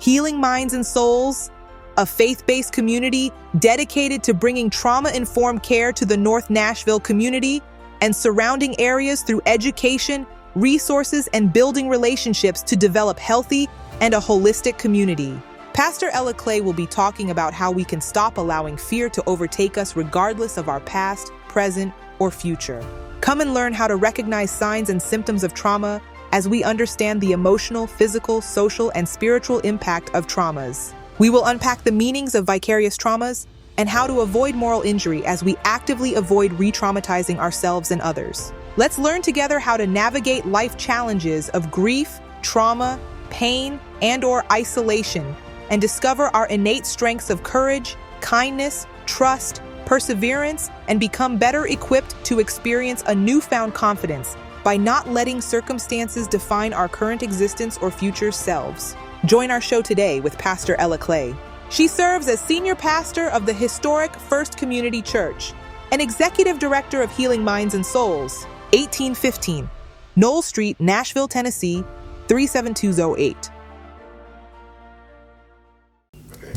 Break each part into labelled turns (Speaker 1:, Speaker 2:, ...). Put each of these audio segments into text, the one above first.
Speaker 1: Healing Minds and Souls, a faith-based community dedicated to bringing trauma-informed care to the North Nashville community and surrounding areas through education, resources, and building relationships to develop healthy and a holistic community. Pastor Ella Clay will be talking about how we can stop allowing fear to overtake us regardless of our past, present, or future. Come and learn how to recognize signs and symptoms of trauma as we understand the emotional, physical, social, and spiritual impact of traumas. We will unpack the meanings of vicarious traumas and how to avoid moral injury as we actively avoid re-traumatizing ourselves and others. Let's learn together how to navigate life challenges of grief, trauma, pain, and/or isolation, and discover our innate strengths of courage, kindness, trust, perseverance, and become better equipped to experience a newfound confidence by not letting circumstances define our current existence or future selves. Join our show today with Pastor Ella Clay. She serves as Senior Pastor of the historic First Community Church and Executive Director of Healing Minds and Souls, 1815, Knoll Street, Nashville, Tennessee, 37208.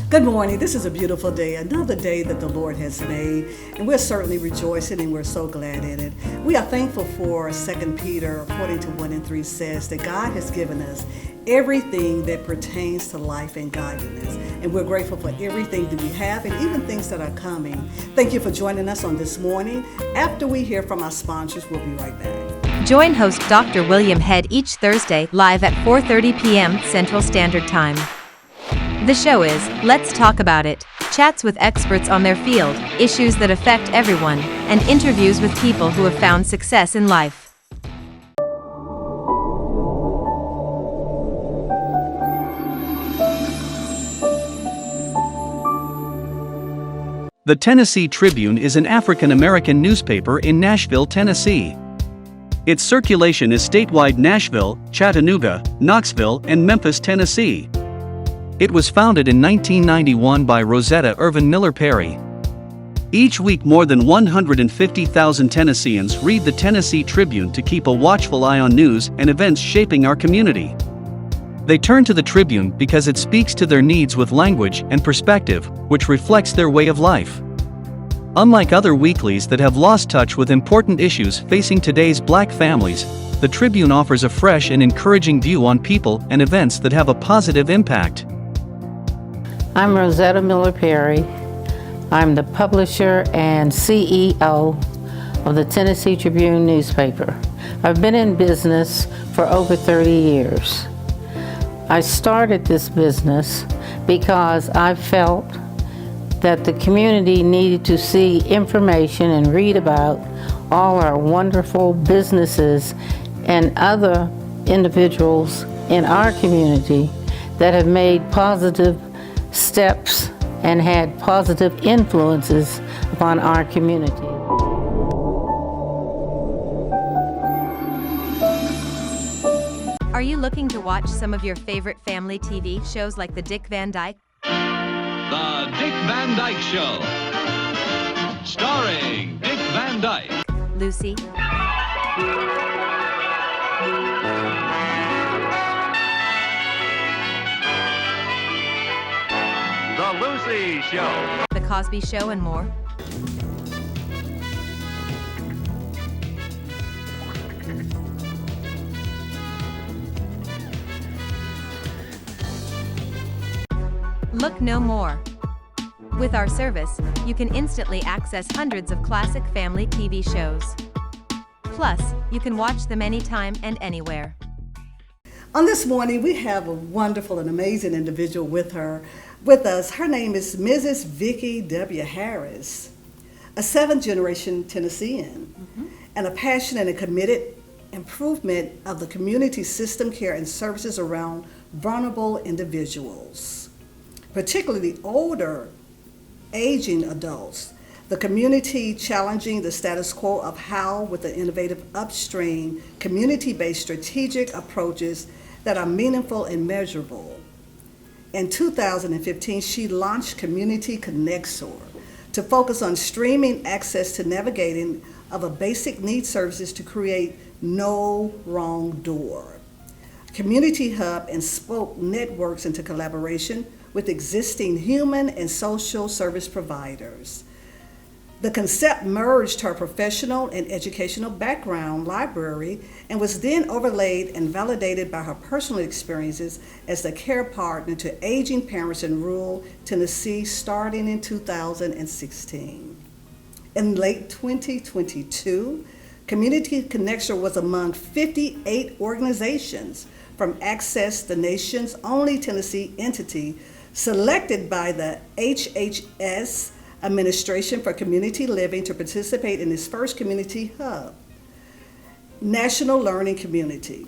Speaker 2: Good morning. This is a beautiful day, another day that the Lord has made, and we're certainly rejoicing and we're so glad in it. We are thankful for 2 Peter, according to 1 and 3 says that God has given us everything that pertains to life and godliness, and we're grateful for everything that we have and even things that are coming. Thank you for joining us on this morning. After we hear from our sponsors, we'll be right back.
Speaker 3: Join host Dr. William Head each Thursday live at 4:30 p.m. Central Standard Time. The show is Let's Talk About It, chats with experts on their field, issues that affect everyone, and interviews with people who have found success in life.
Speaker 4: The Tennessee Tribune is an African-American newspaper in Nashville, Tennessee. Its circulation is statewide: Nashville, Chattanooga, Knoxville, and Memphis, Tennessee. It was founded in 1991 by Rosetta Irvin Miller Perry. Each week more than 150,000 Tennesseans read the Tennessee Tribune to keep a watchful eye on news and events shaping our community. They turn to the Tribune because it speaks to their needs with language and perspective, which reflects their way of life. Unlike other weeklies that have lost touch with important issues facing today's Black families, the Tribune offers a fresh and encouraging view on people and events that have a positive impact.
Speaker 5: I'm Rosetta Miller Perry. I'm the publisher and CEO of the Tennessee Tribune newspaper. I've been in business for over 30 years. I started this business because I felt that the community needed to see information and read about all our wonderful businesses and other individuals in our community that have made positive steps and had positive influences upon our community.
Speaker 3: Are you looking to watch some of your favorite family TV shows like The Dick Van Dyke?
Speaker 6: The Dick Van Dyke Show. Starring Dick Van Dyke.
Speaker 3: Lucy?
Speaker 6: The Lucy Show.
Speaker 3: The Cosby Show and more? Look no more. With our service, you can instantly access hundreds of classic family TV shows. Plus, you can watch them anytime and anywhere.
Speaker 2: On this morning, we have a wonderful and amazing individual with us. Her name is Mrs. Vickie W. Harris, a seventh-generation Tennessean, and a passionate and committed improvement of the community system, care, and services around vulnerable individuals, particularly older, aging adults. The community challenging the status quo of how, with the innovative upstream, community-based strategic approaches that are meaningful and measurable. In 2015, she launched Community Connexor to focus on streaming access to navigating of a basic needs services to create no wrong door. Community Hub and spoke networks into collaboration with existing human and social service providers. The concept merged her professional and educational background library and was then overlaid and validated by her personal experiences as the care partner to aging parents in rural Tennessee starting in 2016. In late 2022, Community Connection was among 58 organizations from Access, the nation's only Tennessee entity, selected by the HHS Administration for Community Living to participate in its first Community Hub, National Learning Community.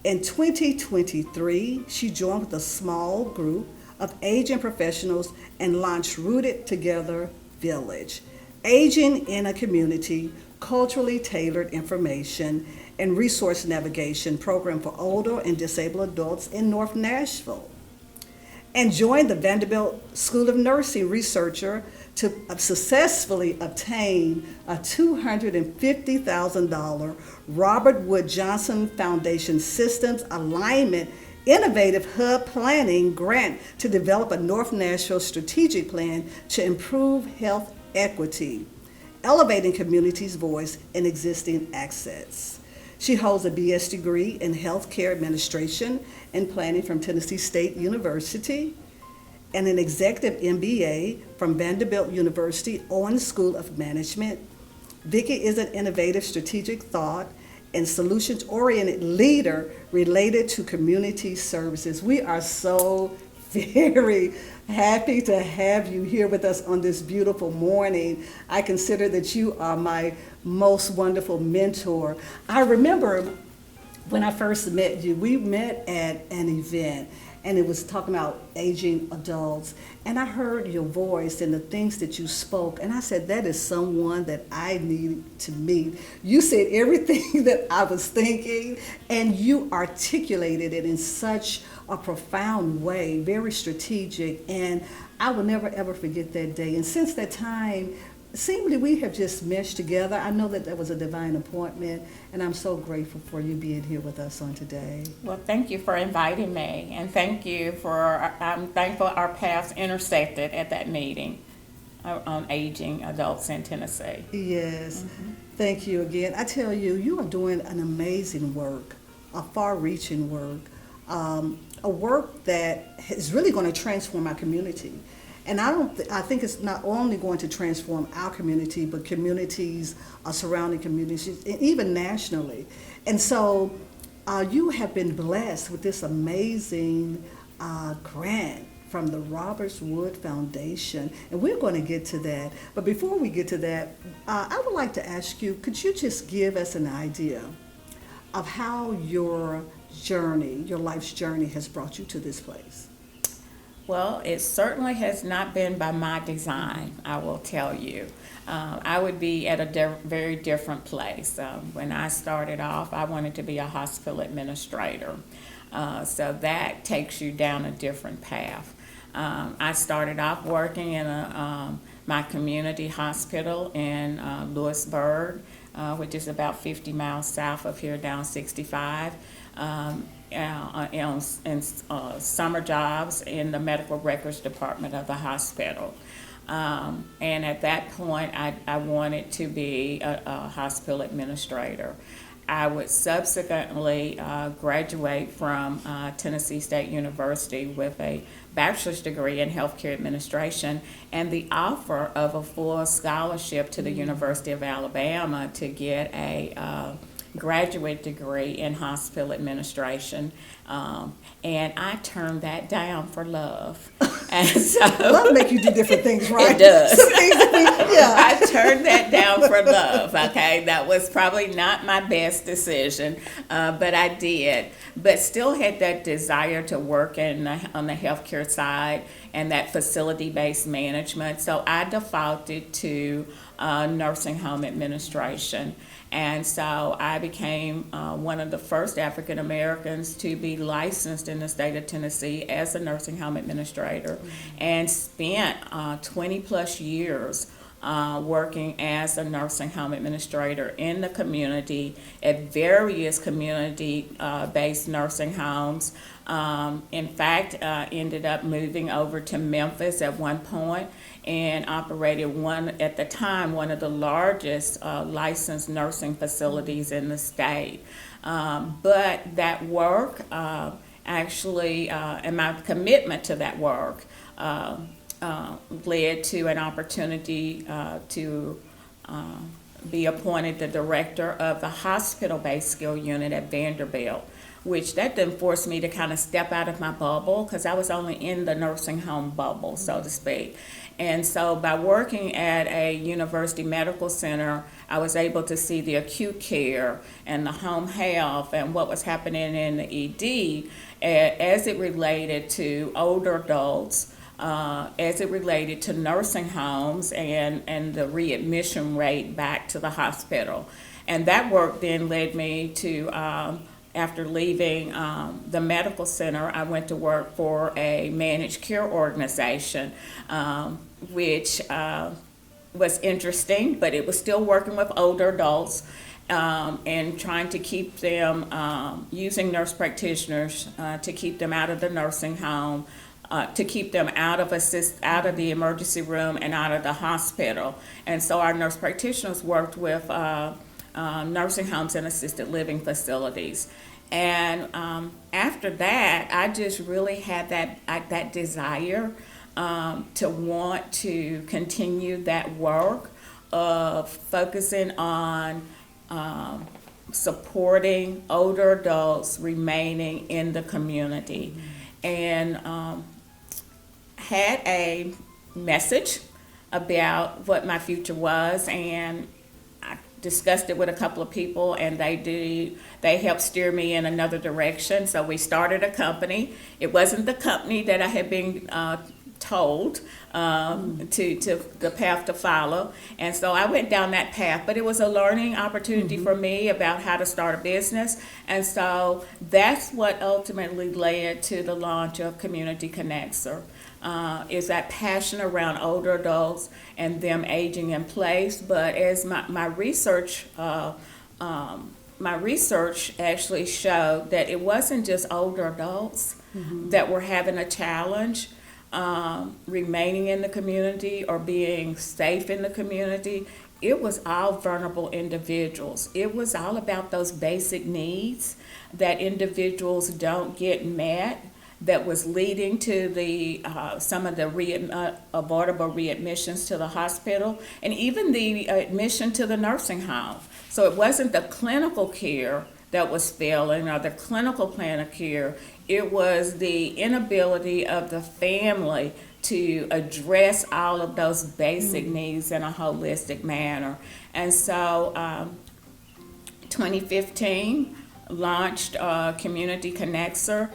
Speaker 2: In 2023, she joined with a small group of aging professionals and launched Rooted Together Village, Aging in a Community, culturally tailored information and resource navigation program for older and disabled adults in North Nashville. And joined the Vanderbilt School of Nursing researcher to successfully obtain a $250,000 Robert Wood Johnson Foundation Systems Alignment Innovative Hub Planning grant to develop a North Nashville strategic plan to improve health equity, elevating communities' voice and existing assets. She holds a BS degree in healthcare administration and planning from Tennessee State University and an executive MBA from Vanderbilt University Owens School of Management. Vickie is an innovative strategic thought and solutions-oriented leader related to community services. We are so very happy to have you here with us on this beautiful morning. I consider that you are my most wonderful mentor. I remember when I first met you, we met at an event and it was talking about aging adults. And I heard your voice and the things that you spoke. And I said, that is someone that I need to meet. You said everything that I was thinking, and you articulated it in such a profound way, very strategic. And I will never, ever forget that day. And since that time, seemingly we have just meshed together. I know that was a divine appointment, and I'm so grateful for you being here with us on today.
Speaker 7: Well, thank you for inviting me, and thank you for, I'm thankful our paths intersected at that meeting on aging adults in Tennessee.
Speaker 2: Yes, Thank you again. I tell you, you are doing an amazing work, a far-reaching work, a work that is really going to transform our community. And I think it's not only going to transform our community, but communities, surrounding communities, and even nationally. And so you have been blessed with this amazing grant from the Robert Wood Foundation, and we're going to get to that. But before we get to that, I would like to ask you, could you just give us an idea of how your journey, your life's journey, has brought you to this place?
Speaker 7: Well, it certainly has not been by my design, I will tell you. I would be at a very different place. When I started off, I wanted to be a hospital administrator. So that takes you down a different path. I started off working in my community hospital in Lewisburg, which is about 50 miles south of here, down 65. In summer jobs in the medical records department of the hospital. And at that point, I wanted to be a hospital administrator. I would subsequently graduate from Tennessee State University with a bachelor's degree in healthcare administration and the offer of a full scholarship to the University of Alabama to get a graduate degree in hospital administration, and I turned that down for love. And so
Speaker 2: Love make you do different things, right?
Speaker 7: It does.
Speaker 2: Yeah.
Speaker 7: I turned that down for love. Okay, that was probably not my best decision, but I did. But still had that desire to work on the healthcare side and that facility-based management. So I defaulted to nursing home administration. And so I became one of the first African Americans to be licensed in the state of Tennessee as a nursing home administrator, and spent 20 plus years working as a nursing home administrator in the community at various community-based nursing homes. In fact, ended up moving over to Memphis at one point and operated at the time, one of the largest licensed nursing facilities in the state. But that work actually, and my commitment to that work, led to an opportunity to be appointed the director of the hospital-based skill unit at Vanderbilt, which that then forced me to kind of step out of my bubble because I was only in the nursing home bubble, so to speak. And so by working at a university medical center, I was able to see the acute care and the home health and what was happening in the ED as it related to older adults, as it related to nursing homes and the readmission rate back to the hospital. And that work then led me to, after leaving the medical center, I went to work for a managed care organization, which was interesting, but it was still working with older adults and trying to keep them, using nurse practitioners to keep them out of the nursing home, to keep them out of the emergency room and out of the hospital. And so our nurse practitioners worked with nursing homes and assisted living facilities. And after that, I just really had that desire to want to continue that work of focusing on supporting older adults remaining in the community. And had a message about what my future was, and I discussed it with a couple of people, and they helped steer me in another direction. So we started a company. It wasn't the company that I had been told to the path to follow, and so I went down that path. But it was a learning opportunity for me about how to start a business, and so that's what ultimately led to the launch of Community Connector. Is that passion around older adults and them aging in place. But as my research actually showed that it wasn't just older adults that were having a challenge remaining in the community or being safe in the community. It was all vulnerable individuals. It was all about those basic needs that individuals don't get met, that was leading to the some of the avoidable readmissions to the hospital and even the admission to the nursing home. So it wasn't the clinical care that was failing or the clinical plan of care. It was the inability of the family to address all of those basic needs in a holistic manner. And so 2015 launched Community Connector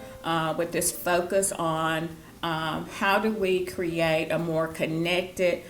Speaker 7: with this focus on how do we create a more connected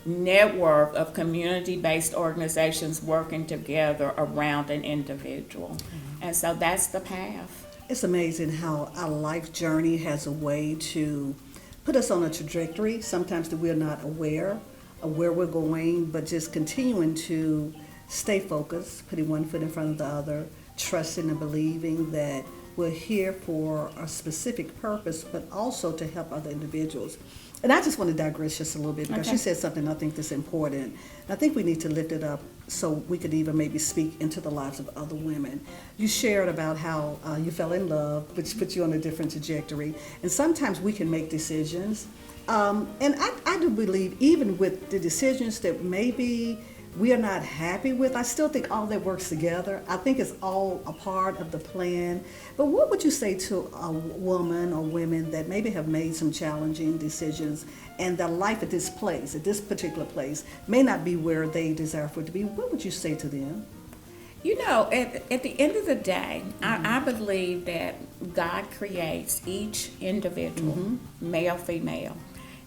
Speaker 7: network of community-based organizations working together around an individual. And so that's the path.
Speaker 2: It's amazing how our life journey has a way to put us on a trajectory, sometimes that we're not aware of where we're going, but just continuing to stay focused, putting one foot in front of the other, trusting and believing that we're here for a specific purpose, but also to help other individuals. And I just want to digress just a little bit because she said something I think that's important. And I think we need to lift it up so we could even maybe speak into the lives of other women. You shared about how you fell in love, which put you on a different trajectory. And sometimes we can make decisions. And I do believe even with the decisions that maybe we are not happy with, I still think all that works together. I think it's all a part of the plan. But what would you say to a woman or women that maybe have made some challenging decisions and their life at this place, at this particular place, may not be where they desire for it to be? What would you say to them?
Speaker 7: You know, at the end of the day, I believe that God creates each individual, male, female.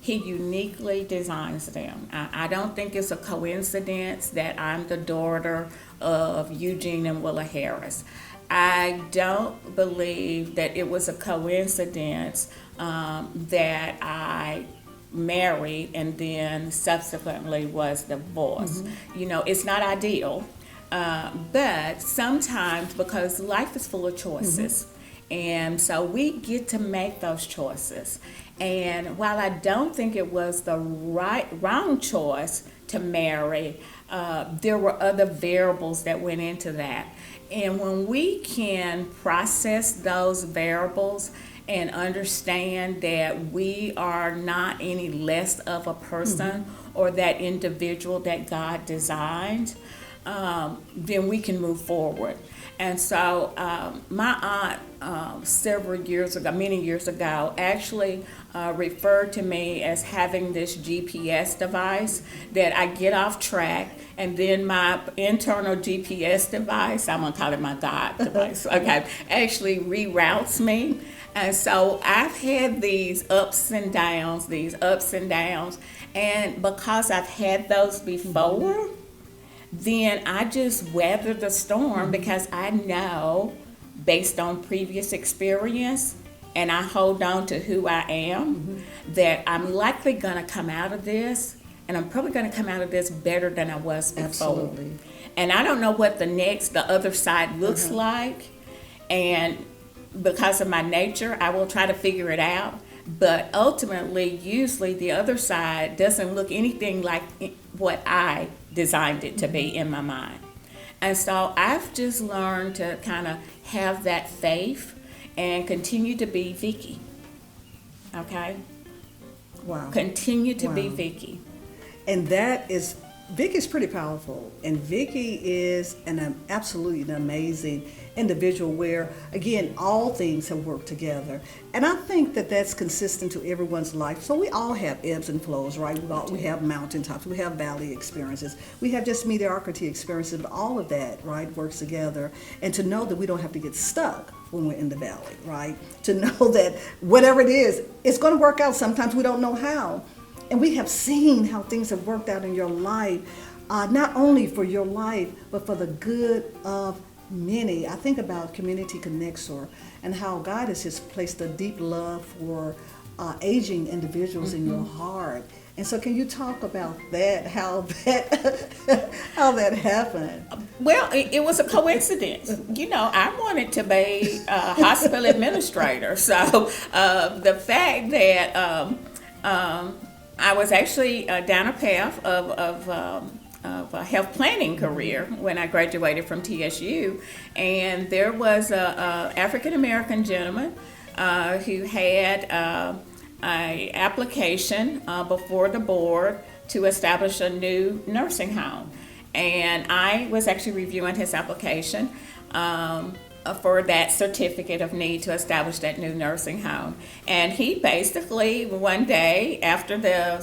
Speaker 7: He uniquely designs them. I don't think it's a coincidence that I'm the daughter of Eugene and Willa Harris. I don't believe that it was a coincidence that I married and then subsequently was divorced. You know, it's not ideal, but sometimes because life is full of choices. And so we get to make those choices. And while I don't think it was the wrong choice to marry, there were other variables that went into that. And when we can process those variables and understand that we are not any less of a person or that individual that God designed, then we can move forward. And so my aunt, many years ago, actually referred to me as having this GPS device that I get off track, and then my internal GPS device, I'm gonna call it my God device, okay, actually reroutes me. And so I've had these ups and downs, and because I've had those before, then I just weather the storm because I know, based on previous experience, and I hold on to who I am, that I'm likely going to come out of this, and I'm probably going to come out of this better than I was before.
Speaker 2: Absolutely.
Speaker 7: And I don't know what the other side looks like, and because of my nature, I will try to figure it out. But ultimately, usually the other side doesn't look anything like what I designed it to be in my mind. And so I've just learned to kind of have that faith and continue to be Vickie. Okay?
Speaker 2: Wow.
Speaker 7: Continue to be
Speaker 2: Wow.
Speaker 7: Vickie.
Speaker 2: And Vickie's pretty powerful. And Vickie is absolutely an amazing individual where, again, all things have worked together. And I think that that's consistent to everyone's life. So we all have ebbs and flows, right? We have mountaintops, we have valley experiences, we have just mediocrity experiences, but all of that, right, works together. And to know that we don't have to get stuck when we're in the valley, right? To know that whatever it is, it's going to work out. Sometimes we don't know how. And we have seen how things have worked out in your life, not only for your life, but for the good of many. I think about Community Connexor and how God has just placed a deep love for aging individuals in your heart. And so can you talk about that, how that happened?
Speaker 7: Well, it was a coincidence. You know, I wanted to be a hospital administrator. So the fact that I was actually down a path of a health planning career when I graduated from TSU, and there was a African American gentleman who had a application before the board to establish a new nursing home, and I was actually reviewing his application for that certificate of need to establish that new nursing home. And he basically, one day after the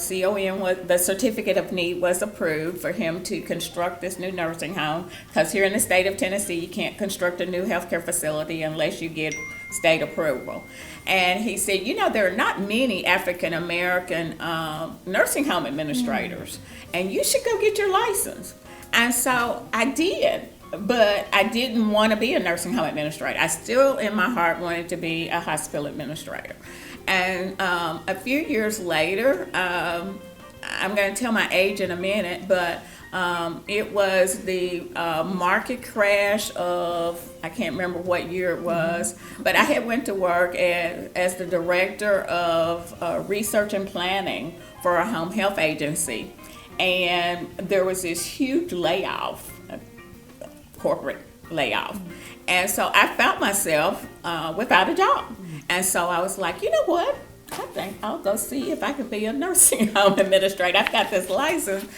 Speaker 7: the certificate of need was approved for him to construct this new nursing home, because here in the state of Tennessee, you can't construct a new healthcare facility unless you get state approval. And he said, you know, there are not many African American nursing home administrators, and you should go get your license. And so I did. But I didn't want to be a nursing home administrator. I still, in my heart, wanted to be a hospital administrator. And a few years later, I'm going to tell my age in a minute, but it was the market crash of, I can't remember what year it was, but I had went to work as the director of research and planning for a home health agency. And there was this huge layoff, corporate layoff. And so I found myself without a job. And so I was like, you know what? I think I'll go see if I can be a nursing home administrator. I've got this license.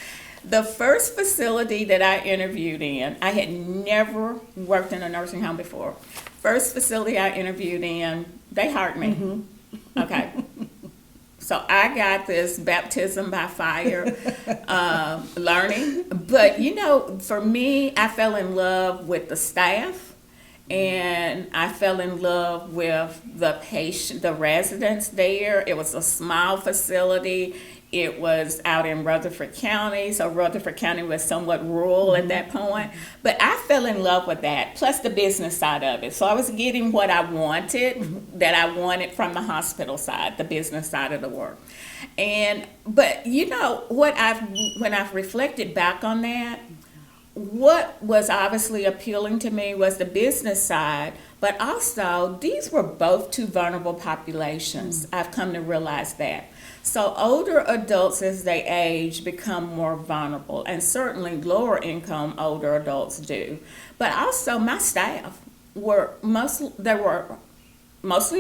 Speaker 7: The first facility that I interviewed in, I had never worked in a nursing home before. First facility I interviewed in, they hired me. Okay. So I got this baptism by fire learning. But, you know, for me, I fell in love with the staff, and I fell in love with the patient, the residents there. It was a small facility. It was out in Rutherford County, so Rutherford County was somewhat rural at that point. But I fell in love with that, plus the business side of it. So I was getting what I wanted, that I wanted from the hospital side, the business side of the work. But you know what, when I've reflected back on that, what was obviously appealing to me was the business side, but also these were both two vulnerable populations. I've come to realize that. So older adults as they age become more vulnerable, and certainly lower income older adults do. But also my staff were mostly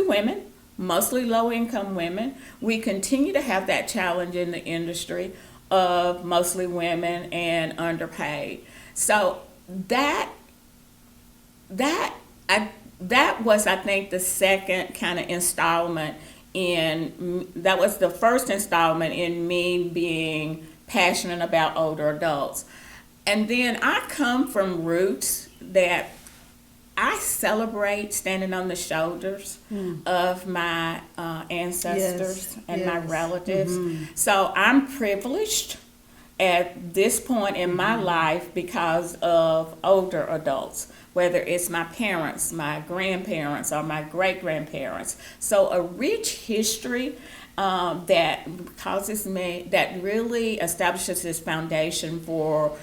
Speaker 7: women, mostly low income women. We continue to have that challenge in the industry of mostly women and underpaid. So that was, I think, the second kind of installment that was the first installment in me being passionate about older adults. And then I come from roots that I celebrate standing on the shoulders of my ancestors and my relatives. So I'm privileged at this point in my life because of older adults, whether it's my parents, my grandparents, or my great-grandparents. So a rich history that really establishes this foundation for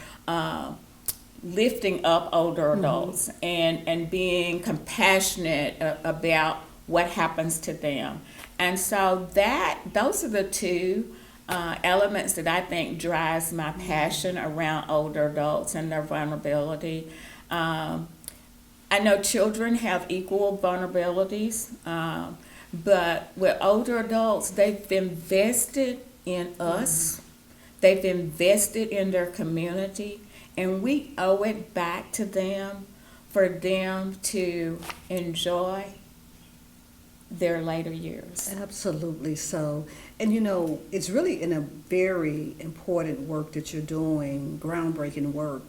Speaker 7: lifting up older adults and being compassionate about what happens to them. And so those are the two elements that I think drives my passion around older adults and their vulnerability. I know children have equal vulnerabilities, but with older adults, they've invested in us, they've invested in their community, and we owe it back to them for them to enjoy their later years.
Speaker 2: Absolutely so. And you know, it's really in a very important work that you're doing, groundbreaking work,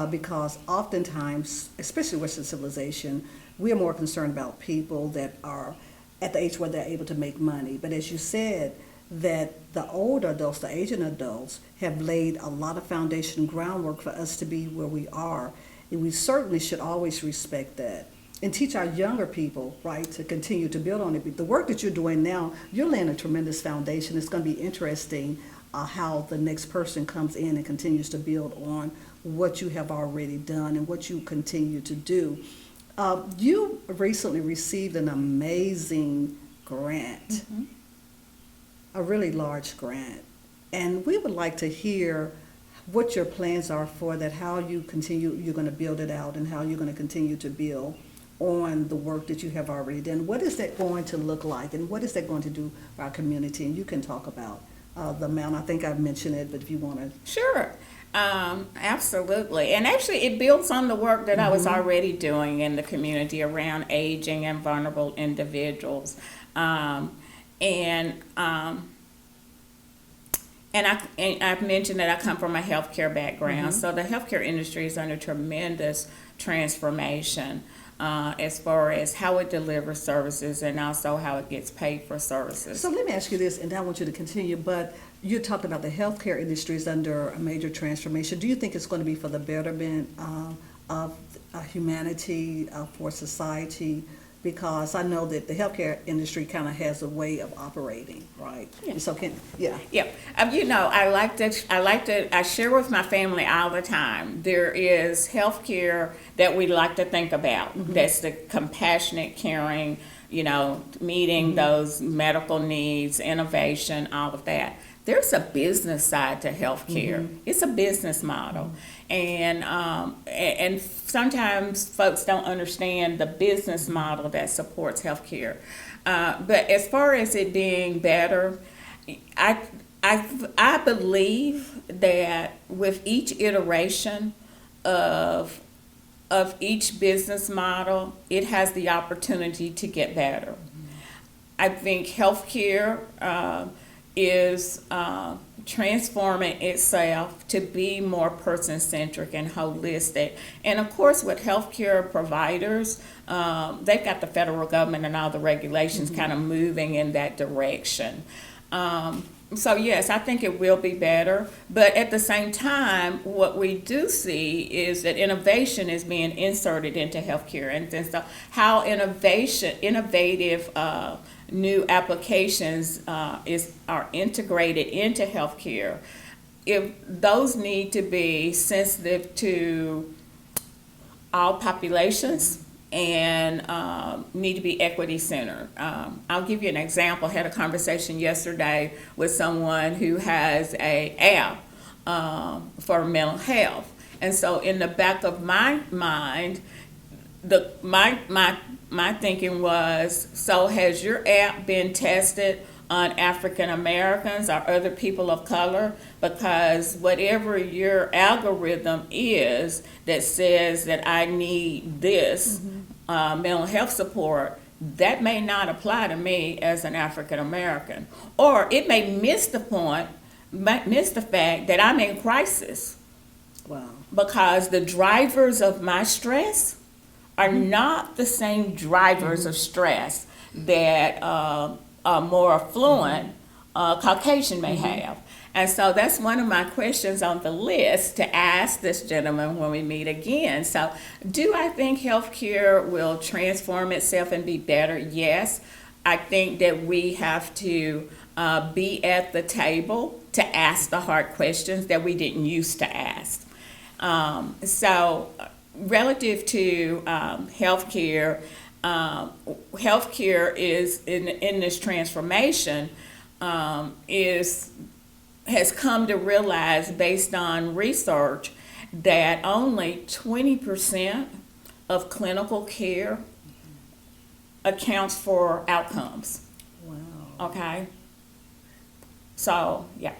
Speaker 2: because oftentimes, especially Western civilization, we are more concerned about people that are at the age where they're able to make money. But as you said, that the older adults, the aging adults, have laid a lot of foundation groundwork for us to be where we are. And we certainly should always respect that and teach our younger people, right, to continue to build on it. The work that you're doing now, you're laying a tremendous foundation. It's going to be interesting how the next person comes in and continues to build on what you have already done and what you continue to do. You recently received an amazing grant, a really large grant. And we would like to hear what your plans are for that, how you're going to build it out and how you're going to continue to build on the work that you have already done. What is that going to look like, and what is that going to do for our community? And you can talk about the amount. I think I've mentioned it, but if you want to.
Speaker 7: Sure. Absolutely. And actually, it builds on the work that I was already doing in the community around aging and vulnerable individuals. And I've mentioned that I come from a healthcare background, so the healthcare industry is under tremendous transformation as far as how it delivers services and also how it gets paid for services.
Speaker 2: So let me ask you this, and I want you to continue, but you talked about the healthcare industry is under a major transformation. Do you think it's going to be for the betterment of humanity, for society? Because I know that the healthcare industry kind of has a way of operating, right?
Speaker 7: Yeah.
Speaker 2: So
Speaker 7: Yeah. You know, I share with my family all the time. There is healthcare that we like to think about. That's the compassionate, caring, you know, meeting those medical needs, innovation, all of that. There's a business side to healthcare. It's a business model. And sometimes folks don't understand the business model that supports healthcare. But as far as it being better, I believe that with each iteration of each business model, it has the opportunity to get better. I think healthcare is transforming itself to be more person-centric and holistic. And of course, with healthcare providers, they've got the federal government and all the regulations kind of moving in that direction. So yes, I think it will be better, but at the same time, what we do see is that innovation is being inserted into healthcare, and so how innovative new applications are integrated into healthcare. If those need to be sensitive to all populations and need to be equity centered. I'll give you an example. I had a conversation yesterday with someone who has a app for mental health, and so in the back of my mind, my thinking was, so has your app been tested on African Americans or other people of color? Because whatever your algorithm is that says that I need this mental health support, that may not apply to me as an African American. Or it may miss the fact that I'm in crisis.
Speaker 2: Wow.
Speaker 7: Because the drivers of my stress are not the same drivers of stress that a more affluent Caucasian may have. And so that's one of my questions on the list to ask this gentleman when we meet again. So do I think healthcare will transform itself and be better? Yes. I think that we have to be at the table to ask the hard questions that we didn't used to ask. So relative to healthcare, healthcare is in this transformation has come to realize, based on research, that only 20% of clinical care accounts for outcomes.
Speaker 2: Wow.
Speaker 7: Okay? So, yeah.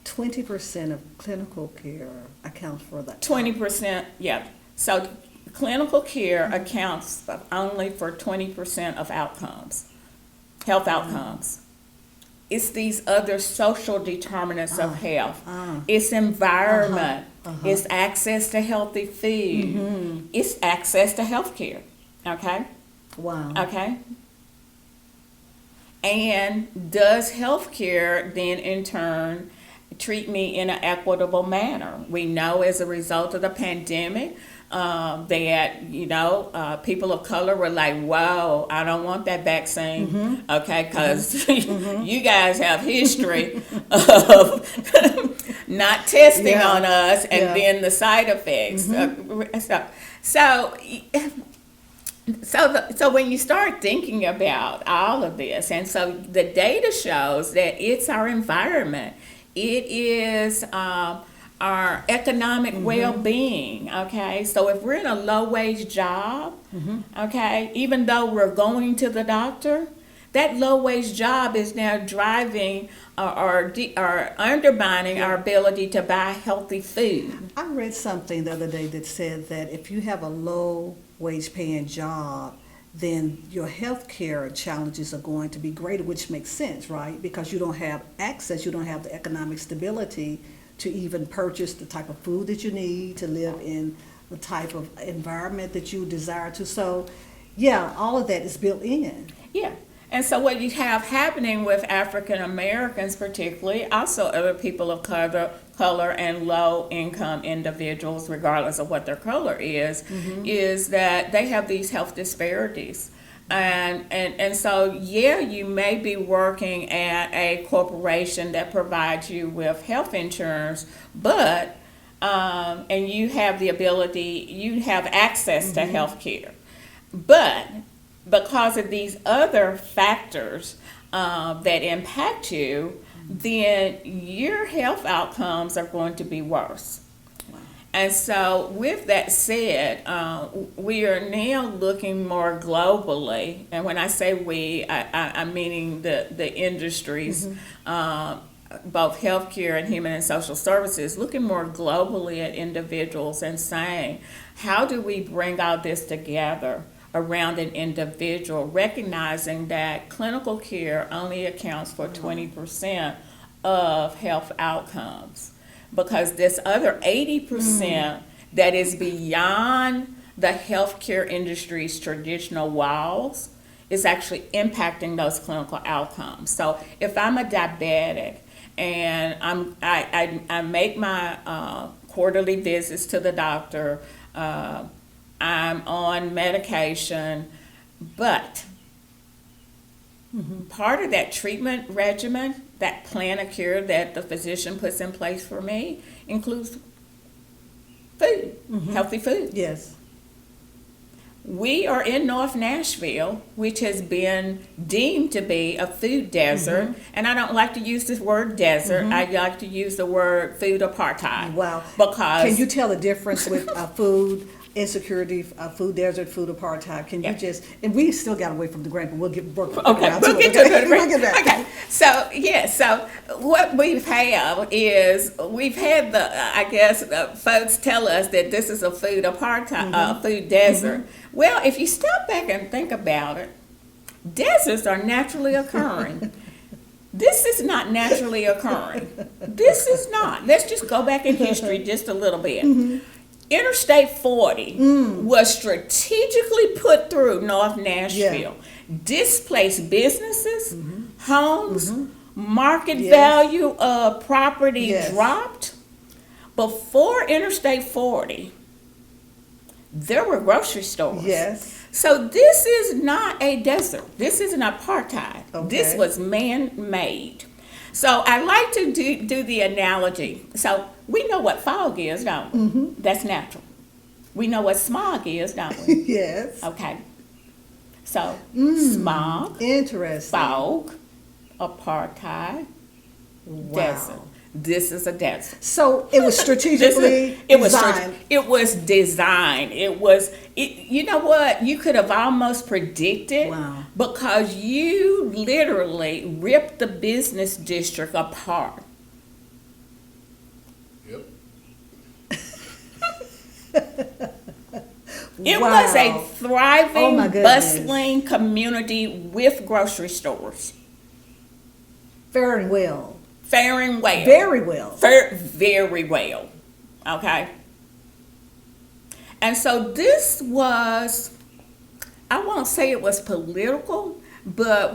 Speaker 2: 20% of clinical care accounts for that.
Speaker 7: 20%, yeah. So clinical care accounts only for 20% of outcomes, health outcomes. It's these other social determinants of health. It's environment. It's access to healthy food. It's access to health care. Okay?
Speaker 2: Wow.
Speaker 7: Okay? And does health care then in turn treat me in an equitable manner? We know as a result of the pandemic that people of color were like, whoa, I don't want that vaccine, okay, because you guys have history of not testing on us, and then the side effects. So when you start thinking about all of this, and so the data shows that it's our environment, it is our economic well-being, okay? So if we're in a low-wage job, okay, even though we're going to the doctor, that low-wage job is now driving or undermining our ability to buy healthy food.
Speaker 2: I read something the other day that said that if you have a low-wage paying job, then your health care challenges are going to be greater, which makes sense, right? Because you don't have access, you don't have the economic stability to even purchase the type of food that you need, to live in the type of environment that you desire to. So, yeah, all of that is built in.
Speaker 7: Yeah. And so what you have happening with African Americans particularly, also other people of color and low-income individuals, regardless of what their color is that they have these health disparities. And so, yeah, you may be working at a corporation that provides you with health insurance, but, and you have the ability, you have access to health care. But because of these other factors that impact you, then your health outcomes are going to be worse. And so with that said, we are now looking more globally, and when I say we, I'm meaning the industries, both healthcare and human and social services, looking more globally at individuals and saying, how do we bring all this together around an individual, recognizing that clinical care only accounts for 20% of health outcomes. Because this other 80% that is beyond the healthcare industry's traditional walls is actually impacting those clinical outcomes. So if I'm a diabetic and I make my quarterly visits to the doctor, I'm on medication, but part of that treatment regimen, that plan of care that the physician puts in place for me, includes food, healthy food.
Speaker 2: Yes.
Speaker 7: We are in North Nashville, which has been deemed to be a food desert, and I don't like to use this word desert. I like to use the word food apartheid.
Speaker 2: Wow.
Speaker 7: Because
Speaker 2: Can you tell the difference with food insecurity, food desert, food apartheid? Can you just, and we still got away from the grain, but we'll get work
Speaker 7: Okay,
Speaker 2: around
Speaker 7: we'll
Speaker 2: to it.
Speaker 7: get to
Speaker 2: Okay?
Speaker 7: it.
Speaker 2: We'll get back.
Speaker 7: Okay, so what we've had is we've had folks tell us that this is a food apartheid, food desert. Well, if you step back and think about it, deserts are naturally occurring. This is not naturally occurring. This is not. Let's just go back in history just a little bit. Interstate 40 was strategically put through North Nashville. Displaced businesses, homes, market value of property dropped. Before Interstate 40, there were grocery stores.
Speaker 2: Yes.
Speaker 7: So this is not a desert. This is an apartheid.
Speaker 2: Okay.
Speaker 7: This was man-made. So I like to do the analogy. So we know what fog is, don't we? That's natural. We know what smog is, don't we?
Speaker 2: Yes.
Speaker 7: Okay. So smog,
Speaker 2: Interesting.
Speaker 7: fog, apartheid, desert. This is a desert.
Speaker 2: So it was strategically designed.
Speaker 7: It was designed. You know what? You could have almost predicted.
Speaker 2: Wow.
Speaker 7: Because you literally ripped the business district apart.
Speaker 6: Yep.
Speaker 7: It
Speaker 2: Wow.
Speaker 7: was a thriving,
Speaker 2: Oh, my goodness.
Speaker 7: bustling community with grocery stores.
Speaker 2: Faring well.
Speaker 7: Faring well.
Speaker 2: Very well.
Speaker 7: Very well. Okay. And so this was, I won't say it was political, but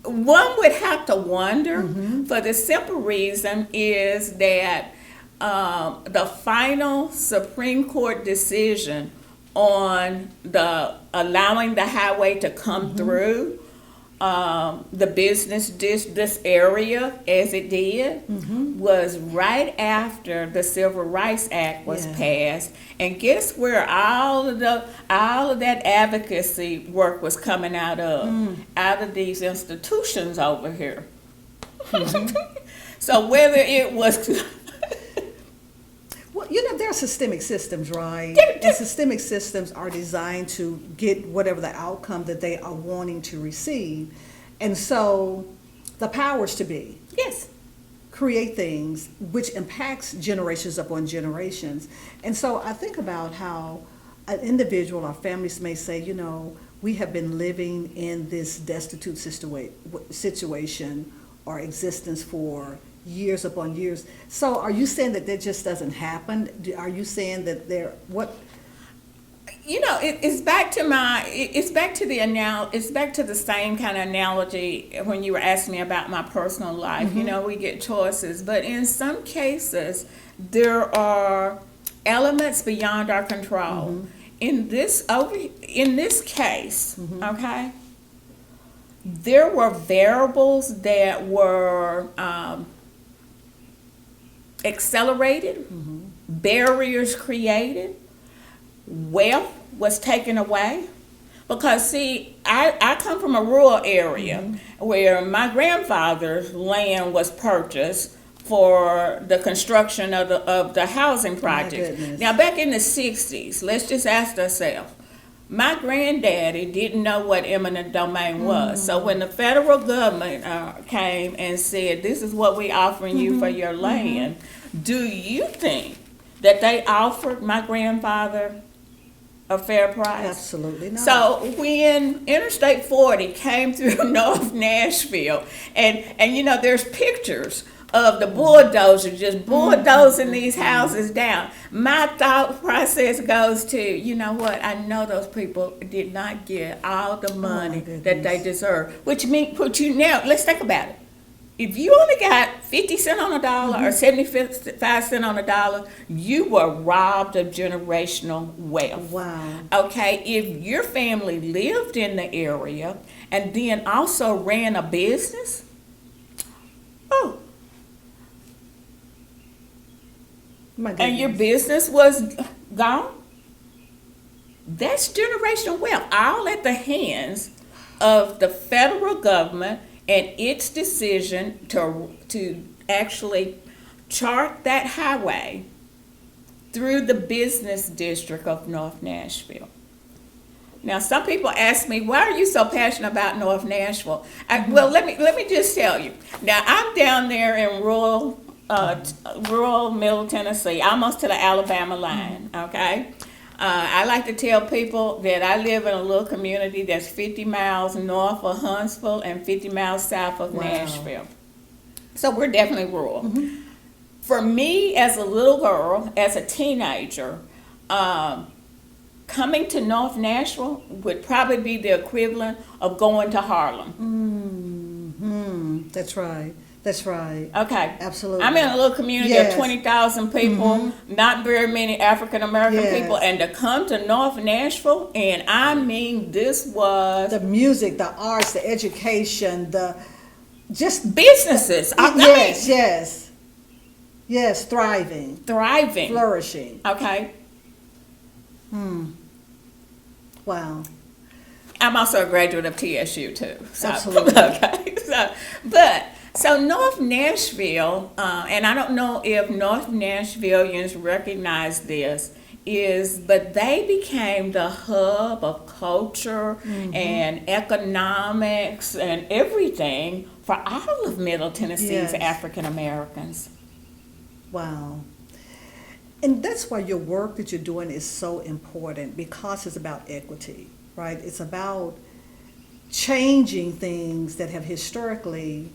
Speaker 7: one would have to wonder, for the simple reason is that the final Supreme Court decision on the allowing the highway to come through the business this area as it did was right after the Civil Rights Act was passed, and guess where all of that advocacy work was coming out of these institutions over here. So whether it was
Speaker 2: Well, there are systemic systems, right? And systemic systems are designed to get whatever the outcome that they are wanting to receive. And so the powers to be create things which impacts generations upon generations. And so I think about how an individual or families may say, we have been living in this destitute situation or existence for years upon years. So are you saying that just doesn't happen? Are you saying that
Speaker 7: it's back to the same kind of analogy when you were asking me about my personal life. We get choices, but in some cases there are elements beyond our control. In this case, okay, there were variables that were accelerated, barriers created, wealth was taken away. Because see, I come from a rural area where my grandfather's land was purchased for the construction of the housing projects. Now back in the 60s, let's just ask ourselves, my granddaddy didn't know what eminent domain was. So when the federal government came and said, this is what we offering you for your land, do you think that they offered my grandfather a fair price?
Speaker 2: Absolutely not.
Speaker 7: So when Interstate 40 came through North Nashville, and there's pictures of the bulldozer just bulldozing these houses down. My thought process goes to, you know what, I know those people did not get all the money that they deserve, which means put you now, let's think about it. If you only got 50 cents on a dollar or 75 cents on a dollar, you were robbed of generational wealth.
Speaker 2: Wow.
Speaker 7: Okay, if your family lived in the area and then also ran a business, oh,
Speaker 2: My goodness.
Speaker 7: and your business was gone, that's generational wealth, all at the hands of the federal government and its decision to actually chart that highway through the business district of North Nashville. Now, some people ask me, why are you so passionate about North Nashville? Well, let me just tell you. Now, I'm down there in rural Middle Tennessee, almost to the Alabama line, okay? I like to tell people that I live in a little community that's 50 miles north of Huntsville and 50 miles south of Nashville. So we're definitely rural. For me, as a little girl, as a teenager, coming to North Nashville would probably be the equivalent of going to Harlem.
Speaker 2: That's right. That's right.
Speaker 7: Okay.
Speaker 2: Absolutely.
Speaker 7: I'm in a little community
Speaker 2: Yes.
Speaker 7: of 20,000 people, not very many African American
Speaker 2: Yes.
Speaker 7: people, and to come to North Nashville, and I mean, this was
Speaker 2: The music, the arts, the education, the just
Speaker 7: businesses. I
Speaker 2: yes,
Speaker 7: mean,
Speaker 2: yes, yes, thriving,
Speaker 7: thriving.
Speaker 2: flourishing.
Speaker 7: Okay.
Speaker 2: Wow.
Speaker 7: I'm also a graduate of TSU too. So,
Speaker 2: Absolutely.
Speaker 7: Okay. So North Nashville, and I don't know if North Nashvillians recognize this, but they became the hub of culture and economics and everything for all of Middle Tennessee's
Speaker 2: Yes.
Speaker 7: African Americans.
Speaker 2: Wow. And that's why your work that you're doing is so important, because it's about equity, right? It's about changing things that have historically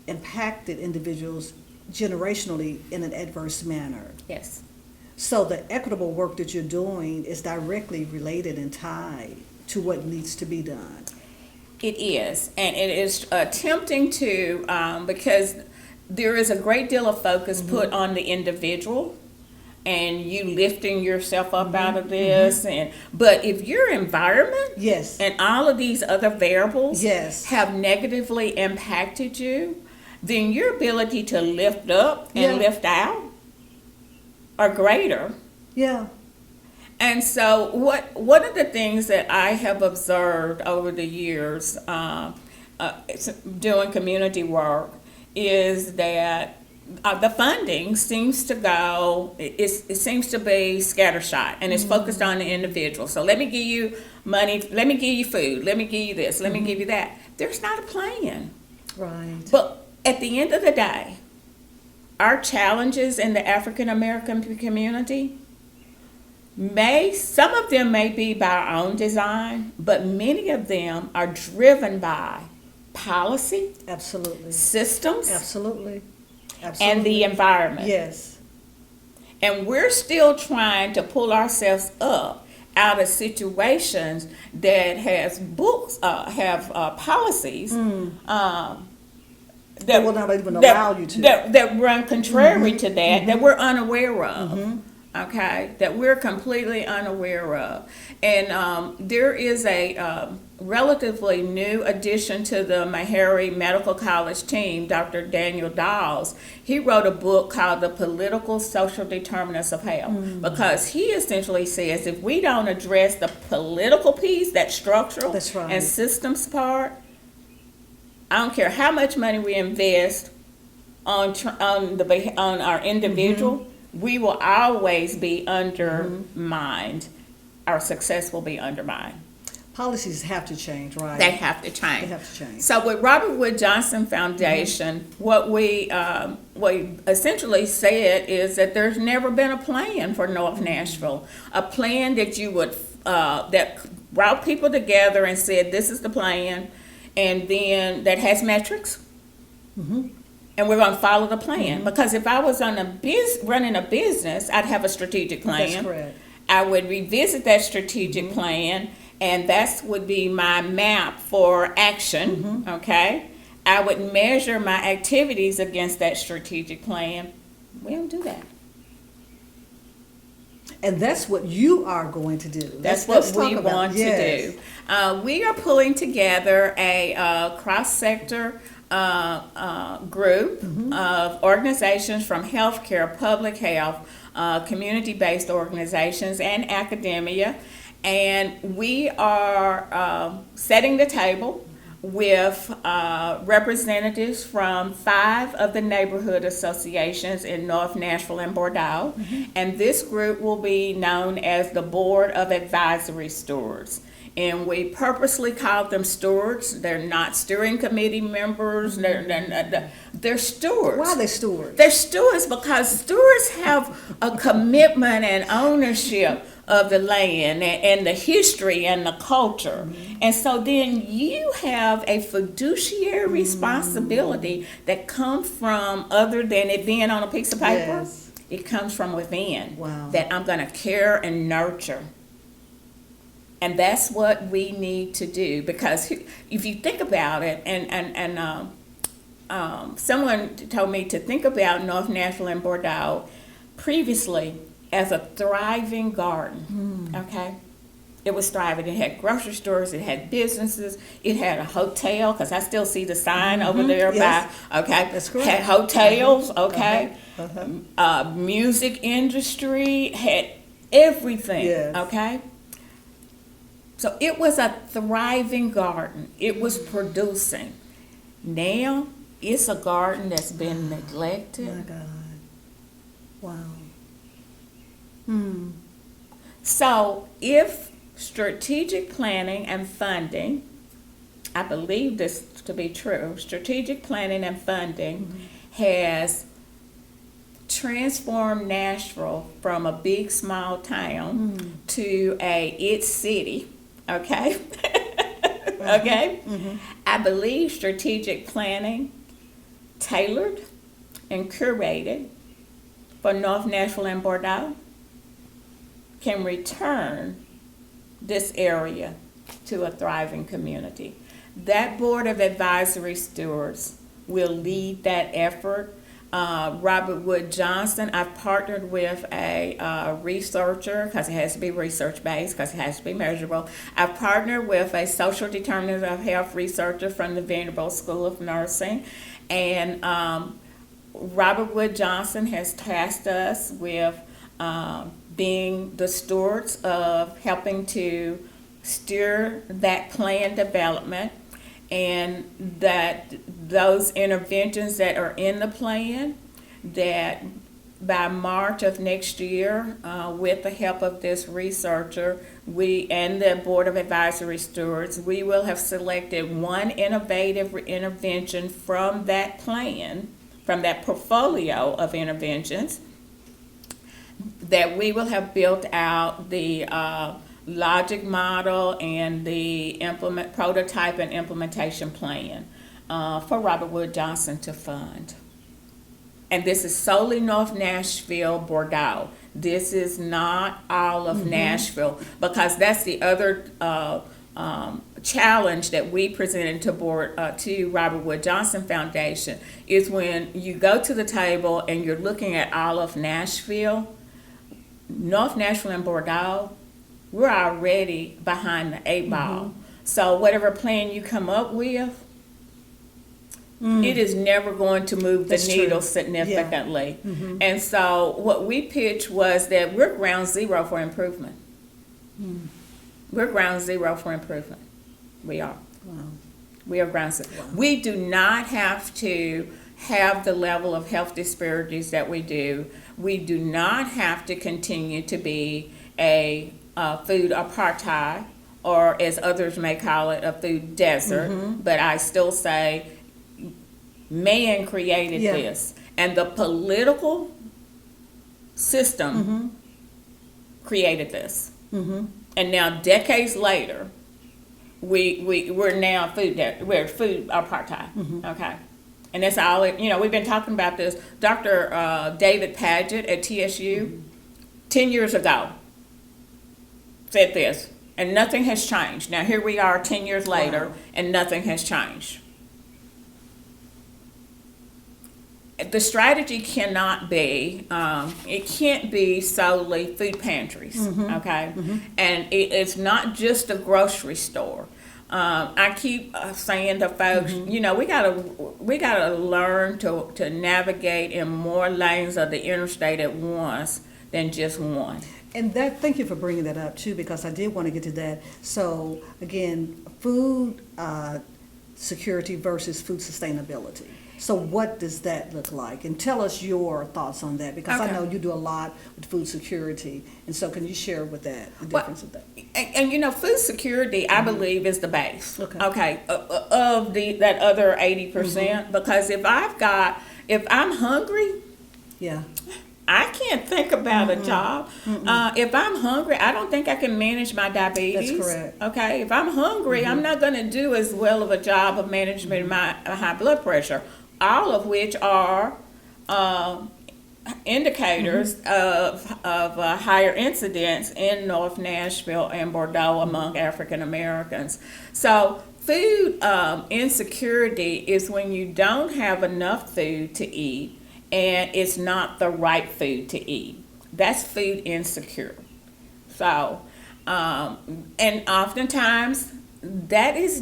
Speaker 2: impacted individuals generationally in an adverse manner.
Speaker 7: Yes.
Speaker 2: So the equitable work that you're doing is directly related and tied to what needs to be done.
Speaker 7: It is, and it is attempting to, because there is a great deal of focus put on the individual and you lifting yourself up out of this, but if your environment
Speaker 2: Yes.
Speaker 7: and all of these other variables
Speaker 2: Yes.
Speaker 7: have negatively impacted you, then your ability to lift up and
Speaker 2: Yeah.
Speaker 7: lift out are greater.
Speaker 2: Yeah.
Speaker 7: And so one of the things that I have observed over the years doing community work is that the funding seems to go, it seems to be scattershot, and it's focused on the individual. So let me give you money, let me give you food, let me give you this, let me give you that. There's not a plan.
Speaker 2: Right.
Speaker 7: But at the end of the day, our challenges in the African American community some of them may be by our own design, but many of them are driven by policy,
Speaker 2: Absolutely.
Speaker 7: systems,
Speaker 2: Absolutely.
Speaker 7: and the environment.
Speaker 2: Yes.
Speaker 7: And we're still trying to pull ourselves up out of situations that have policies
Speaker 2: That will not even allow you to.
Speaker 7: that run contrary to that we're unaware of. Okay, that we're completely unaware of. And there is a relatively new addition to the Meharry Medical College team, Dr. Daniel Dawes. He wrote a book called The Political Social Determinants of Health, because he essentially says if we don't address the political piece, that structural
Speaker 2: That's right.
Speaker 7: and systems part, I don't care how much money we invest on our individual, we will always be undermined. Our success will be undermined.
Speaker 2: Policies have to change, right?
Speaker 7: They have to change.
Speaker 2: They have to change.
Speaker 7: So with Robert Wood Johnson Foundation, what we essentially said is that there's never been a plan for North Nashville, a plan that you would that brought people together and said this is the plan, and then that has metrics. and we're going to follow the plan. Because if I was on running a business, I'd have a strategic plan.
Speaker 2: That's correct.
Speaker 7: I would revisit that strategic plan, and that would be my map for action. Okay, I would measure my activities against that strategic plan. We don't do that.
Speaker 2: And that's what you are going to do.
Speaker 7: That's
Speaker 2: Let's
Speaker 7: what we
Speaker 2: talk about-
Speaker 7: want
Speaker 2: yes.
Speaker 7: to do. We are pulling together a cross-sector group of organizations from healthcare, public health, community-based organizations, and academia. And we are setting the table with representatives from 5 of the neighborhood associations in North Nashville and Bordeaux. And this group will be known as the Board of Advisory Stewards. And we purposely call them stewards. They're not steering committee members. They're stewards.
Speaker 2: Why are they stewards?
Speaker 7: They're stewards because stewards have a commitment and ownership of the land and the history and the culture. And so then you have a fiduciary responsibility that comes from, other than it being on a piece of paper,
Speaker 2: Yes.
Speaker 7: it comes from within.
Speaker 2: Wow.
Speaker 7: That I'm going to care and nurture. And that's what we need to do, because if you think about it, and someone told me to think about North Nashville and Bordeaux previously as a thriving garden. Okay, it was thriving. It had grocery stores, it had businesses, it had a hotel, because I still see the sign over there.
Speaker 2: Yes.
Speaker 7: By okay,
Speaker 2: That's correct.
Speaker 7: had hotels. Okay, music industry, had everything.
Speaker 2: Yes.
Speaker 7: Okay. So it was a thriving garden. It was producing. Now it's a garden that's been neglected.
Speaker 2: My God. Wow.
Speaker 7: So if strategic planning and funding, I believe this to be true, strategic planning and funding has transformed Nashville from a big small town to its city. Okay. Okay. I believe strategic planning, tailored and curated for North Nashville and Bordeaux, can return this area to a thriving community. That Board of Advisory Stewards will lead that effort. Robert Wood Johnson, I've partnered with a researcher, because it has to be research-based, because it has to be measurable. I've partnered with a social determinant of health researcher from the Vanderbilt School of Nursing. And Robert Wood Johnson has tasked us with being the stewards of helping to steer that plan development, and that those interventions that are in the plan, that by March of next year, with the help of this researcher, we and the Board of Advisory Stewards, we will have selected one innovative intervention from that plan, from that portfolio of interventions, that we will have built out the logic model and the prototype and implementation plan for Robert Wood Johnson to fund. And this is solely North Nashville, Bordeaux. This is not all of Nashville, because that's the other challenge that we presented to Robert Wood Johnson Foundation, is when you go to the table and you're looking at all of Nashville, North Nashville and Bordeaux, we're already behind the 8 ball. So whatever plan you come up with, it is never going to move the
Speaker 2: That's
Speaker 7: needle
Speaker 2: true.
Speaker 7: significantly. And so what we pitched was that we're ground zero for improvement. We're ground zero for improvement. We are.
Speaker 2: Wow.
Speaker 7: We are ground zero. We do not have to have the level of health disparities that we do. We do not have to continue to be a food apartheid, or as others may call it, a food desert. But I still say man created this, and the political system created this. And now, decades later, we're now we're food apartheid. Okay, And that's all, we've been talking about this. Dr. David Paget at TSU, 10 years ago, said this, and nothing has changed. Now, here we are 10 years later,
Speaker 2: Wow.
Speaker 7: and nothing has changed. The strategy cannot be, it can't be solely food pantries, okay? And it's not just a grocery store. I keep saying to folks, we gotta learn to navigate in more lanes of the interstate at once than just one.
Speaker 2: And thank you for bringing that up too, because I did want to get to that. So again, food security versus food sustainability. So what does that look like? And tell us your thoughts on that, because I
Speaker 7: Okay.
Speaker 2: know you do a lot with food security. And so can you share with that, the difference of that?
Speaker 7: And food security, I believe, is the base.
Speaker 2: Okay.
Speaker 7: Of that other 80%, because if I'm hungry,
Speaker 2: Yeah.
Speaker 7: I can't think about a job. If I'm hungry, I don't think I can manage my diabetes.
Speaker 2: That's correct.
Speaker 7: Okay, if I'm hungry, I'm not going to do as well of a job of managing my high blood pressure, all of which are indicators of higher incidence in North Nashville and Bordeaux among African Americans. So food insecurity is when you don't have enough food to eat and it's not the right food to eat. That's food insecure. So, and oftentimes that is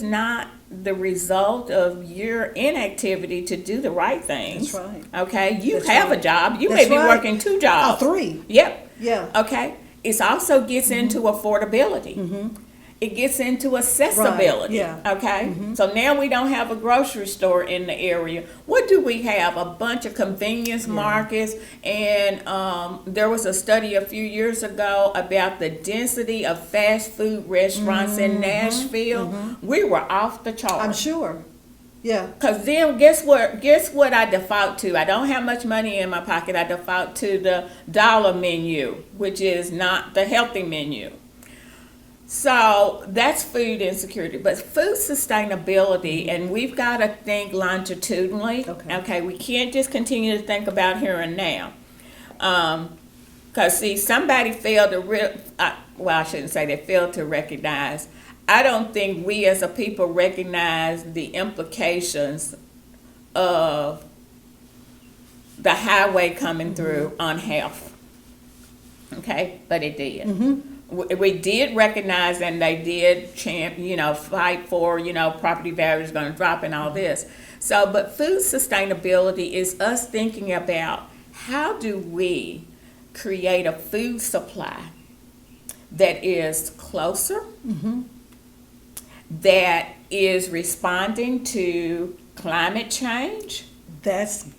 Speaker 7: not the result of your inactivity to do the right things.
Speaker 2: That's right.
Speaker 7: Okay, you
Speaker 2: That's
Speaker 7: have
Speaker 2: right.
Speaker 7: a job. You
Speaker 2: That's
Speaker 7: may be
Speaker 2: right.
Speaker 7: working 2 jobs.
Speaker 2: 3.
Speaker 7: Yep.
Speaker 2: Yeah.
Speaker 7: Okay. It also gets into affordability. It gets into accessibility.
Speaker 2: Right, yeah.
Speaker 7: Okay. So now we don't have a grocery store in the area. What do we have? A bunch of convenience markets. And there was a study a few years ago about the density of fast food restaurants in Nashville. We were off the chart.
Speaker 2: I'm sure. Yeah.
Speaker 7: Because then guess what I default to? I don't have much money in my pocket. I default to the dollar menu, which is not the healthy menu. So that's food insecurity. But food sustainability, and we've got to think longitudinally. Okay, we can't just continue to think about here and now. Because, see, somebody failed to, I shouldn't say they failed to recognize. I don't think we as a people recognize the implications of the highway coming through on health. Okay, but it did. We did recognize, and they did fight for, property values going to drop and all this. So, but food sustainability is us thinking about how do we create a food supply that is closer, that is responding to climate change.
Speaker 2: That's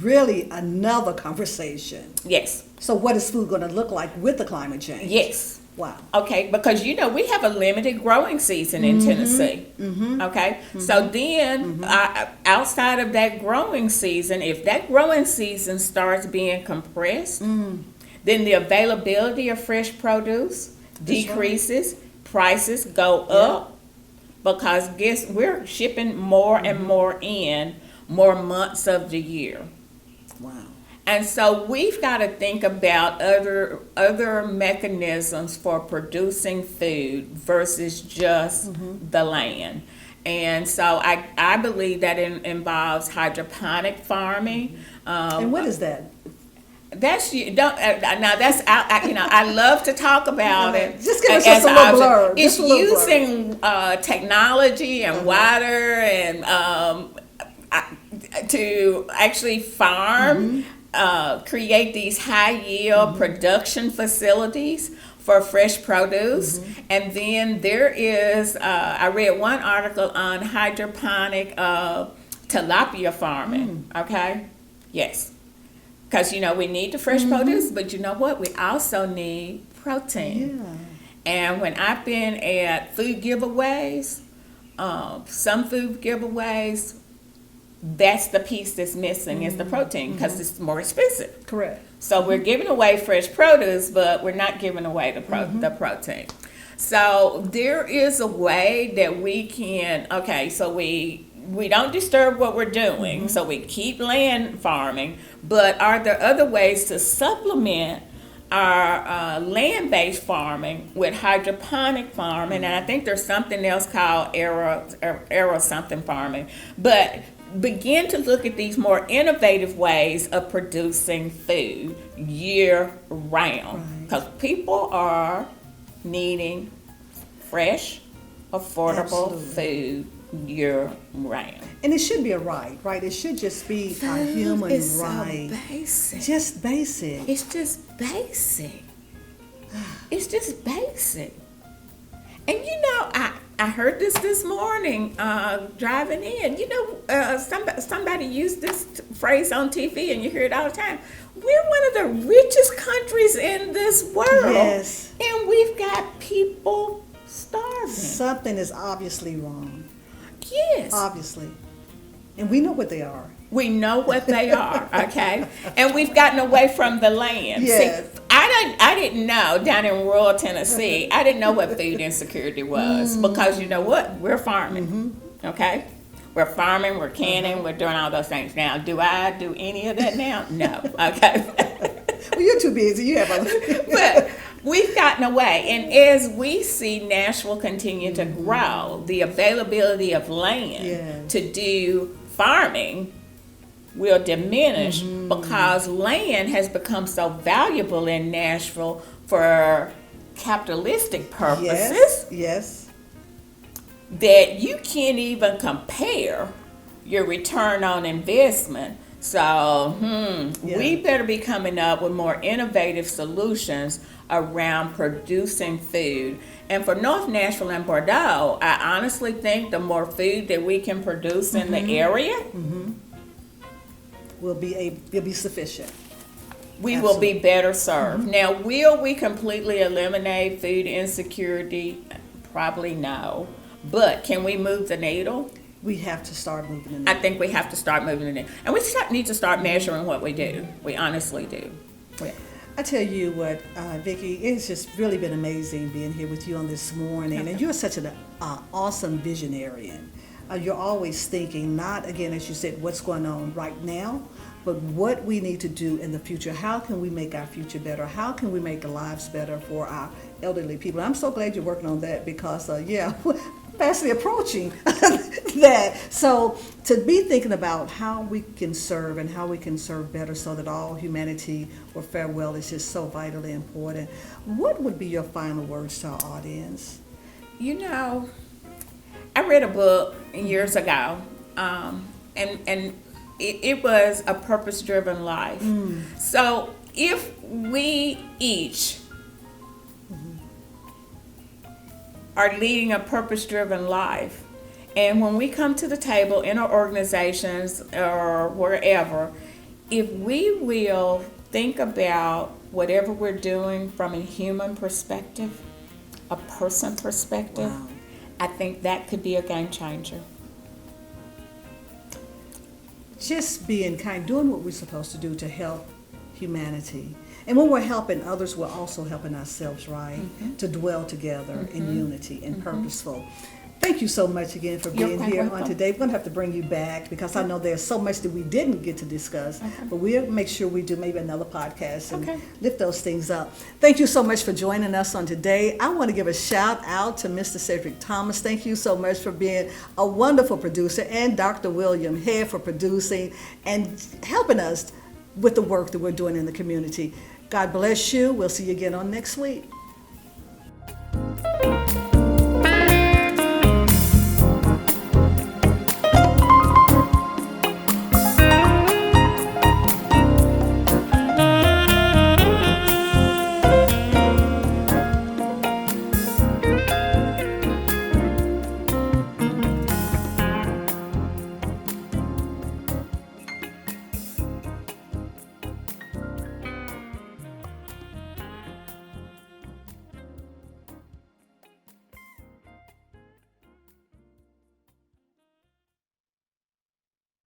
Speaker 2: really another conversation.
Speaker 7: Yes.
Speaker 2: So what is food going to look like with the climate change?
Speaker 7: Yes.
Speaker 2: Wow.
Speaker 7: Okay, because we have a limited growing season in Tennessee. Okay, so then outside of that growing season, if that growing season starts being compressed, then the availability of fresh produce decreases, prices go up, because we're shipping more and more in more months of the year.
Speaker 2: Wow.
Speaker 7: And so we've got to think about other mechanisms for producing food versus just the land. And so I believe that involves hydroponic farming.
Speaker 2: And what is that?
Speaker 7: That's now that's out. I love to talk about it.
Speaker 2: Just give us just a little blurb.
Speaker 7: It's using technology and water and to actually farm. Create these high yield production facilities for fresh produce. And then there is, I read one article on hydroponic tilapia farming. Okay? Yes. Because, we need the fresh produce, but you know what? We also need protein.
Speaker 2: Yeah.
Speaker 7: And when I've been at food giveaways, some food giveaways, that's the piece that's missing is the protein, because it's more expensive.
Speaker 2: Correct.
Speaker 7: So we're giving away fresh produce, but we're not giving away the protein. So there is a way that we can, so we we don't disturb what we're doing, so we keep land farming, but are there other ways to supplement our land-based farming with hydroponic farming? And I think there's something else called aero something farming. But begin to look at these more innovative ways of producing food year-round. Because people are needing fresh, affordable food year-round.
Speaker 2: And it should be a right? It should just be a human
Speaker 7: is
Speaker 2: right.
Speaker 7: So basic.
Speaker 2: Just basic.
Speaker 7: It's just basic. It's just basic. And you know, I heard this morning driving in. You know, somebody used this phrase on TV, and you hear it all the time. We're one of the richest countries in this world.
Speaker 2: Yes.
Speaker 7: And we've got people starving.
Speaker 2: Something is obviously wrong.
Speaker 7: Yes.
Speaker 2: Obviously. And we know what they are.
Speaker 7: We know what they are, okay? And we've gotten away from the land.
Speaker 2: Yes.
Speaker 7: See, I didn't know down in rural Tennessee, I didn't know what food insecurity was because you know what? We're farming, okay? We're farming, we're canning, we're doing all those things. Now, do I do any of that now? No, okay?
Speaker 2: Well, you're too busy. You have a...
Speaker 7: But we've gotten away. And as we see Nashville continue to grow, the availability of land to do farming will diminish because land has become so valuable in Nashville for capitalistic purposes
Speaker 2: Yes.
Speaker 7: that you can't even compare your return on investment. So, we better be coming up with more innovative solutions around producing food. And for North Nashville and Bordeaux, I honestly think the more food that we can produce in the area,
Speaker 2: will be sufficient.
Speaker 7: we will be better served. Now, will we completely eliminate food insecurity? Probably no. But can we move the needle?
Speaker 2: We have to start moving the
Speaker 7: I
Speaker 2: needle.
Speaker 7: think we have to start moving the needle. And we need to start measuring what we do. We honestly do.
Speaker 2: I tell you what, Vickie, it's just really been amazing being here with you on this morning. And you're such an awesome visionarian. You're always thinking, not, again, as you said, what's going on right now, but what we need to do in the future. How can we make our future better? How can we make the lives better for our elderly people? I'm so glad you're working on that because, fastly approaching that. So to be thinking about how we can serve and how we can serve better so that all humanity will fare well is just so vitally important. What would be your final words to our audience?
Speaker 7: You know, I read a book years ago, and it was A Purpose-Driven Life. So if we each are leading a purpose-driven life, and when we come to the table in our organizations or wherever, if we will think about whatever we're doing from a human perspective, a person perspective, I think that could be a game changer.
Speaker 2: Just being kind, doing what we're supposed to do to help humanity. And when we're helping others, we're also helping ourselves, right? To dwell together in unity and purposeful. Thank you so much again for being here on today. We're going to have to bring you back because I know there's so much that we didn't get to discuss, but we'll make sure we do maybe another podcast and lift those things up. Thank you so much for joining us on today. I want to give a shout out to Mr. Cedric Thomas. Thank you so much for being a wonderful producer, and Dr. William Head for producing and helping us with the work that we're doing in the community. God bless you. We'll see you again on next week.